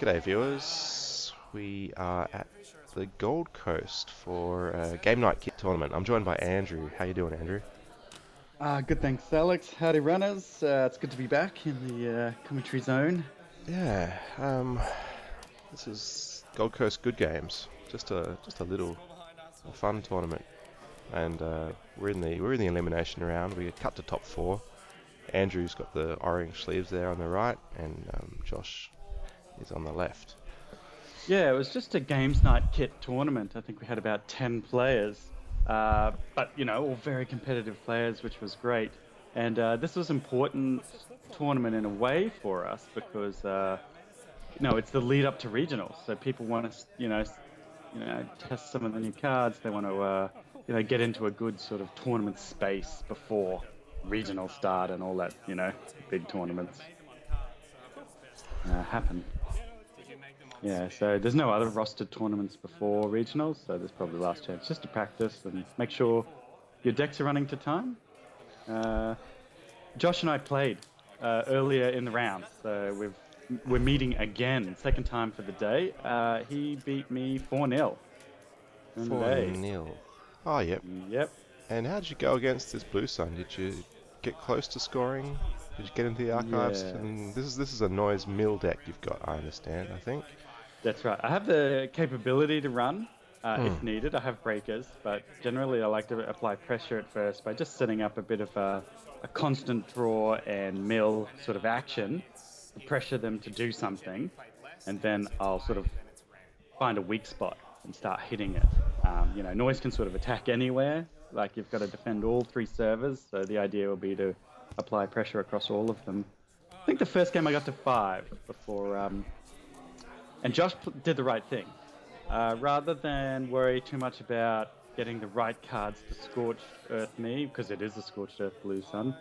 G'day viewers, we are at the Gold Coast for a game night kit tournament. I'm joined by Andrew. How you doing, Andrew? Good, thanks, Alex. Howdy, runners. It's good to be back in the commentary zone. Yeah, this is Gold Coast Good Games. Just a little fun tournament, and we're in the elimination round. We cut to top four. Andrew's got the orange sleeves there on the right, and Josh is on the left. Yeah, it was just a games night kit tournament. I think we had about 10 players, but all very competitive players, which was great. And this was important tournament in a way for us because it's the lead up to regionals. So people want to test some of the new cards. They want to get into a good sort of tournament space before regional start and all that big tournaments happen. Yeah, so there's no other rostered tournaments before regionals, so there's probably the last chance just to practice and make sure your decks are running to time. Josh and I played earlier in the round, so we're meeting again, second time for the day. He beat me 4-0. 4-0. Oh, yep. Yep. And how did you go against this Blue Sun? Did you get close to scoring? Did you get into the archives? Yeah. And this is a noise mill deck you've got, I understand, I think. That's right. I have the capability to run if needed. I have breakers, but generally I like to apply pressure at first by just setting up a bit of a constant draw and mill sort of action to pressure them to do something, and then I'll sort of find a weak spot and start hitting it. Noise can sort of attack anywhere. Like you've got to defend all three servers, so the idea will be to apply pressure across all of them. I think the first game I got to 5 before... And Josh did the right thing. Rather than worry too much about getting the right cards to Scorch Earth me, because it is a Scorched Earth Blue Sun,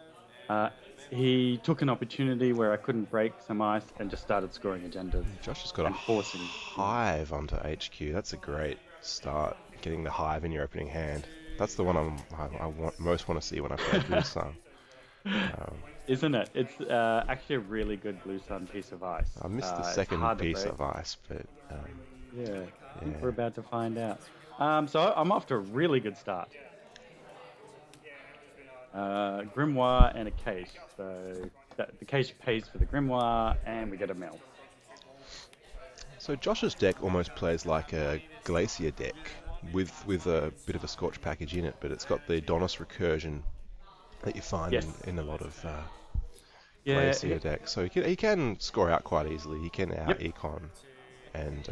he took an opportunity where I couldn't break some ice and just started scoring agendas. Josh has got a hive onto HQ. That's a great start, getting the hive in your opening hand. That's the one I most want to see when I play Blue Sun. Isn't it? It's actually a really good Blue Sun piece of ice. I missed the second piece of ice, but... I think we're about to find out. So I'm off to a really good start. Grimoire and a cache. So the cache pays for the Grimoire, and we get a mill. So Josh's deck almost plays like a Glacier deck with a bit of a Scorch package in it, but it's got the Donis recursion that you find in a lot of Glacier decks. So he can score out quite easily. He can out-econ and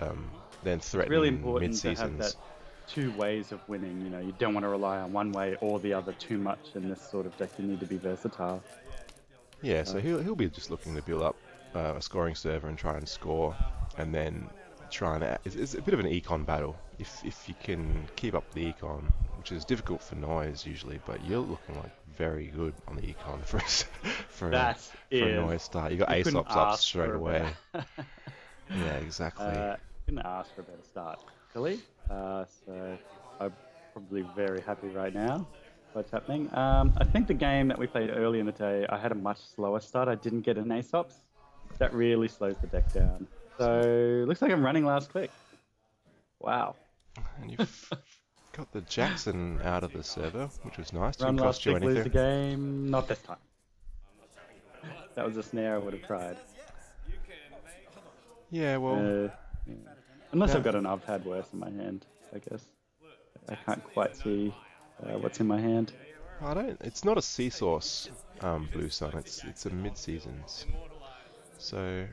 then threaten it's really important mid-seasons. To have that two ways of winning. You don't want to rely on one way or the other too much in this sort of deck. You need to be versatile. Yeah, so he'll be just looking to build up a scoring server and try and score, and then it's a bit of an econ battle. If you can keep up the econ, which is difficult for noise usually, but you're looking like very good on the econ for a noise start. You got Aesop's up straight away. Yeah, exactly. Couldn't ask for a better start, Billy. So I'm probably very happy right now. What's happening? I think the game that we played earlier in the day, I had a much slower start. I didn't get an Aesop's. That really slows the deck down. So looks like I'm running last click. Wow. And you've got the Jackson out of the server, which was nice. Run Didn't cost you anything. Lose the game. Not this time. That was a snare I would have tried. Yeah, well... Unless I've got an I've had worse in my hand, I guess. I can't quite see what's in my hand. It's not a Sea Source Blue Sun. It's a mid-seasons. So,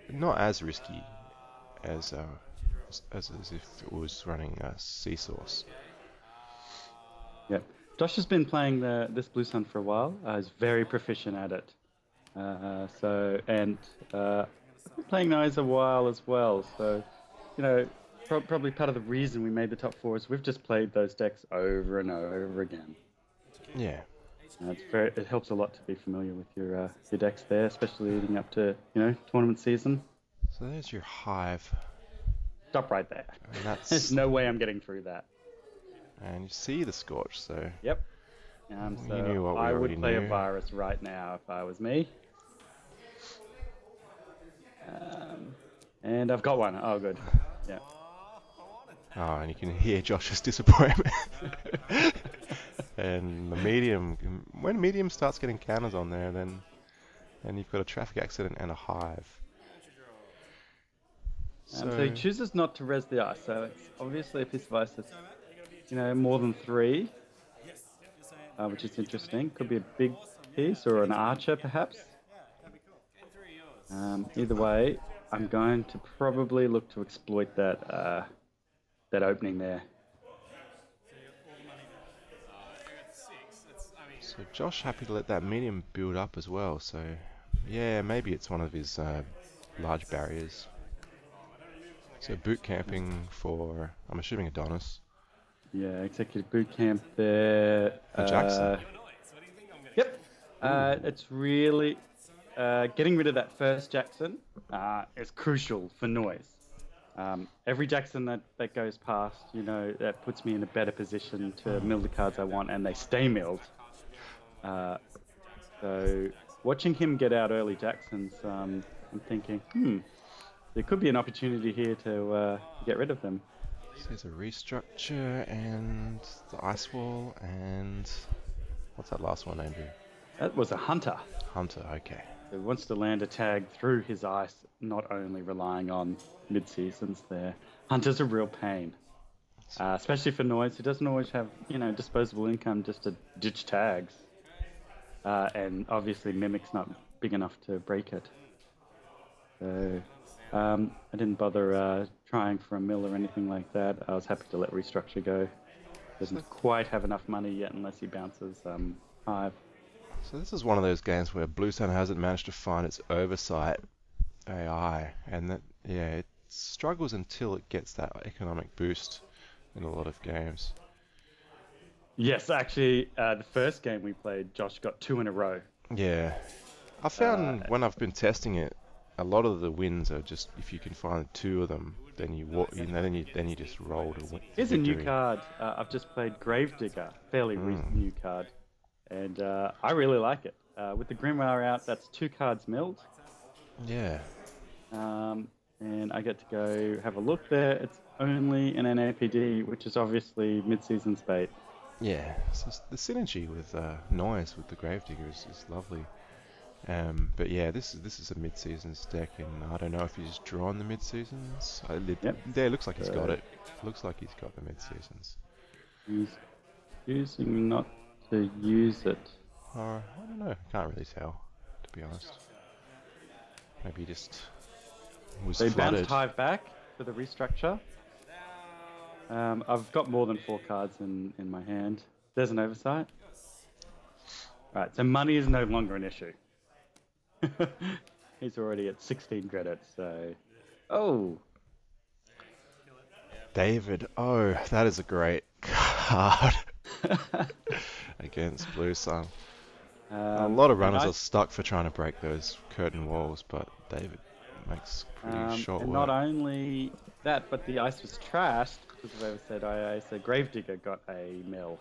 not as risky as if it was running a Sea Source. Yep. Josh has been playing this Blue Sun for a while. He's very proficient at it. I've been playing Noise a while as well. So, probably part of the reason we made the top 4 is we've just played those decks over and over again. Yeah. It helps a lot to be familiar with your decks there, especially leading up to tournament season. So there's your hive. Stop right there. And There's no way I'm getting through that. And you see the Scorch, so... Yep. You knew what we I already would play knew. a virus right now if I was me. And I've got one. Oh, good. Yeah. Oh, and you can hear Josh's disappointment. And the medium, when medium starts getting counters on there, then you've got a traffic accident and a hive. So he chooses not to res the ice. So it's obviously a piece of ice that's, more than 3, which is interesting. Could be a big piece or an archer, perhaps. Either way, I'm going to probably look to exploit that opening there. So Josh happy to let that medium build up as well. So yeah, maybe it's one of his large barriers. So boot camping for, I'm assuming, Adonis. Yeah, executive boot camp there. For Jackson. Yep. It's really getting rid of that first Jackson is crucial for noise. Every Jackson that goes past, that puts me in a better position to mill the cards I want, and they stay milled. So watching him get out early Jacksons, I'm thinking, there could be an opportunity here to get rid of them. So there's a restructure and the ice wall, and what's that last one, Andrew? That was a hunter. Hunter, okay. Who wants to land a tag through his ice, not only relying on mid-seasons there. Hunter's a real pain, especially for noise. He doesn't always have, disposable income just to ditch tags. And obviously Mimic's not big enough to break it. So I didn't bother trying for a mill or anything like that. I was happy to let restructure go. Doesn't quite have enough money yet unless he bounces hive. So this is one of those games where Bluestone hasn't managed to find its oversight AI, and that it struggles until it gets that economic boost in a lot of games. Yes, actually, the first game we played, Josh got 2 in a row. Yeah, I found when I've been testing it, a lot of the wins are just if you can find 2 of them, then you just roll to win. Here's a new card. I've just played Gravedigger, fairly recent new card, and I really like it. With the Grimoire out, that's 2 cards milled. Yeah. And I get to go have a look there. It's only an NAPD, which is obviously mid-season bait. Yeah, so the synergy with noise with the Gravedigger is lovely. But yeah, this is a mid-seasons deck, and I don't know if he's drawn the mid-seasons. There, looks like he's got it. Looks like he's got the mid-seasons. He's choosing not to use it. I don't know. Can't really tell, to be honest. Maybe he just was flooded. They bounced Hive back for the restructure. I've got more than 4 cards in my hand. There's an oversight. Right, so money is no longer an issue. He's already at 16 credits, so... Oh! David, that is a great card against Blue Sun. A lot of runners are stuck for trying to break those curtain walls, but David makes pretty short work. Not only that, but the ice was trashed because of overset IA, so Gravedigger got a mill.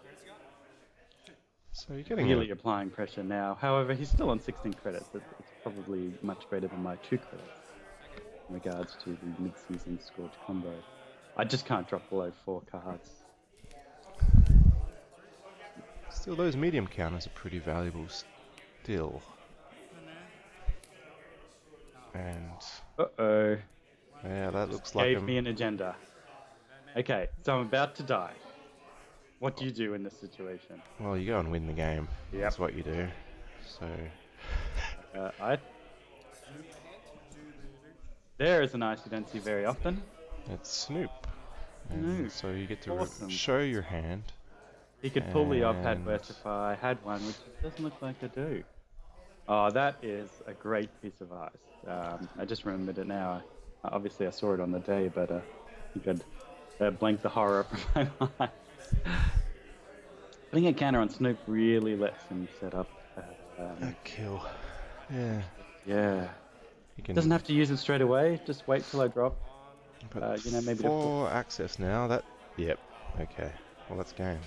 So you're getting really applying pressure now. However, he's still on 16 credits. It's probably much greater than my 2 credits in regards to the mid-season Scorch combo. I just can't drop below 4 cards. Still, those medium counters are pretty valuable still. And... Uh-oh. Yeah, that looks like gave me an agenda. Okay, so I'm about to die. What do you do in this situation? Well, you go and win the game. Yep. That's what you do. So... There is an ice you don't see very often. It's Snoop. And so you get to show your hand. He could pull the op-had burst if I had one, which doesn't look like I do. Oh, that is a great piece of ice. I just remembered it now. Obviously, I saw it on the day, but I think I'd blank the horror from my mind. Putting a counter on Snoop really lets him set up a kill. Yeah. Yeah. He doesn't have to use it straight away. Just wait till I drop. Maybe 4 access now. Yep. Okay. Well, that's game.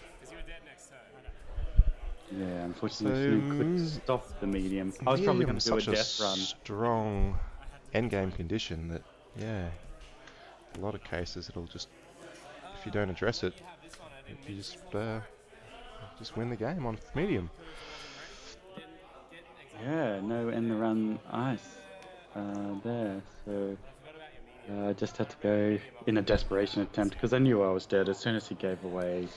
Yeah, unfortunately, Snoop couldn't stop the medium. I was probably going to do a death run. Strong endgame condition that Yeah, a lot of cases it'll just, if you don't address it, you just win the game on medium. Yeah, no end the run ice there. So I just had to go in a desperation attempt because I knew I was dead. As soon as he gave away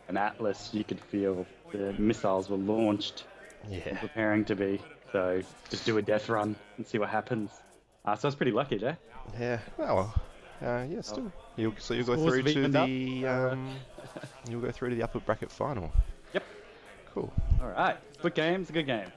an atlas, you could feel the missiles were launched and preparing to be. So just do a death run and see what happens. So I was pretty lucky there. Yeah. Well, yeah. Still, you'll go Scores through have to evened the up. you'll go through to the upper bracket final. Yep. Cool. All right. Good game's a good game.